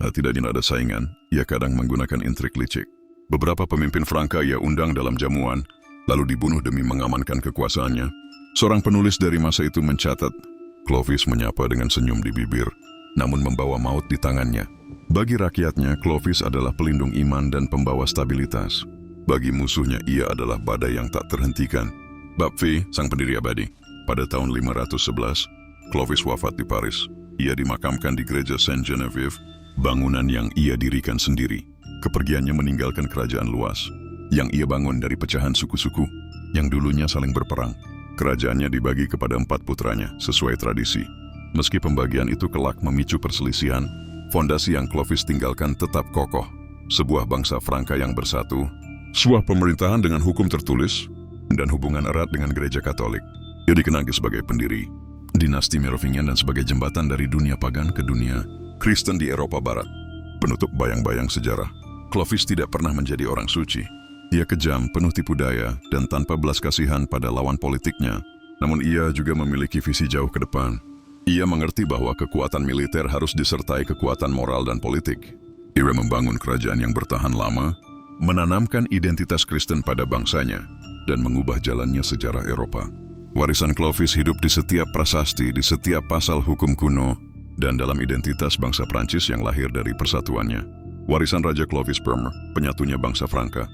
Tidak ada saingan, ia kadang menggunakan intrik licik. Beberapa pemimpin Franka ia undang dalam jamuan, lalu dibunuh demi mengamankan kekuasaannya. Seorang penulis dari masa itu mencatat, Clovis menyapa dengan senyum di bibir, namun membawa maut di tangannya. Bagi rakyatnya, Clovis adalah pelindung iman dan pembawa stabilitas. Bagi musuhnya, ia adalah badai yang tak terhentikan. Bapfi, sang pendiri abadi. Pada tahun 511, Clovis wafat di Paris. Ia dimakamkan di gereja Saint-Geneviève, bangunan yang ia dirikan sendiri. Kepergiannya meninggalkan kerajaan luas, yang ia bangun dari pecahan suku-suku, yang dulunya saling berperang. Kerajaannya dibagi kepada 4 putranya, sesuai tradisi. Meski pembagian itu kelak memicu perselisihan, fondasi yang Clovis tinggalkan tetap kokoh. Sebuah bangsa Franka yang bersatu, sebuah pemerintahan dengan hukum tertulis, dan hubungan erat dengan gereja Katolik. Ia dikenal sebagai pendiri dinasti Merovingian dan sebagai jembatan dari dunia pagan ke dunia Kristen di Eropa Barat. Penutup bayang-bayang sejarah, Clovis tidak pernah menjadi orang suci. Ia kejam, penuh tipu daya, dan tanpa belas kasihan pada lawan politiknya. Namun ia juga memiliki visi jauh ke depan. Ia mengerti bahwa kekuatan militer harus disertai kekuatan moral dan politik. Ia membangun kerajaan yang bertahan lama, menanamkan identitas Kristen pada bangsanya, dan mengubah jalannya sejarah Eropa. Warisan Clovis hidup di setiap prasasti, di setiap pasal hukum kuno, dan dalam identitas bangsa Prancis yang lahir dari persatuannya. Warisan Raja Clovis Permer, penyatunya bangsa Franka.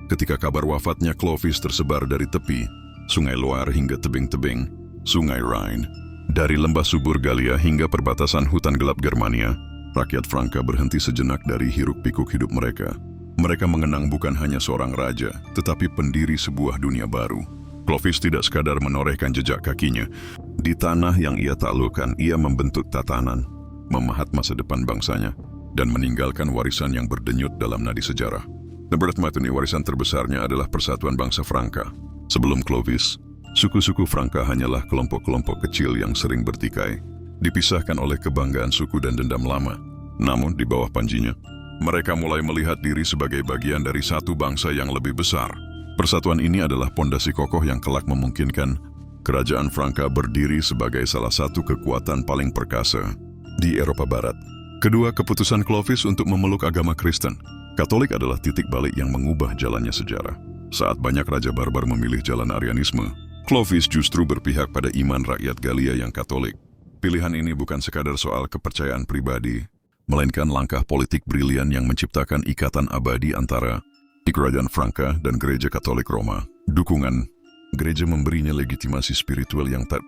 Ketika kabar wafatnya, Clovis tersebar dari tepi, Sungai Loire hingga tebing-tebing, Sungai Rhine. Dari lembah subur Galia hingga perbatasan hutan gelap Germania, rakyat Franka berhenti sejenak dari hiruk-pikuk hidup mereka. Mereka mengenang bukan hanya seorang raja, tetapi pendiri sebuah dunia baru. Clovis tidak sekadar menorehkan jejak kakinya. Di tanah yang ia taklukkan, ia membentuk tatanan, memahat masa depan bangsanya, dan meninggalkan warisan yang berdenyut dalam nadi sejarah. Menurut Matuni, warisan terbesarnya adalah persatuan bangsa Franka. Sebelum Clovis, suku-suku Franka hanyalah kelompok-kelompok kecil yang sering bertikai, dipisahkan oleh kebanggaan suku dan dendam lama. Namun di bawah panjinya, mereka mulai melihat diri sebagai bagian dari satu bangsa yang lebih besar. Persatuan ini adalah pondasi kokoh yang kelak memungkinkan kerajaan Franka berdiri sebagai salah satu kekuatan paling perkasa di Eropa Barat. Kedua, keputusan Clovis untuk memeluk agama Kristen Katolik adalah titik balik yang mengubah jalannya sejarah. Saat banyak raja barbar memilih jalan Arianisme, Clovis justru berpihak pada iman rakyat Galia yang Katolik. Pilihan ini bukan sekadar soal kepercayaan pribadi, melainkan langkah politik brilian yang menciptakan ikatan abadi antara kerajaan Franka dan gereja Katolik Roma. Dukungan gereja memberinya legitimasi spiritual yang tak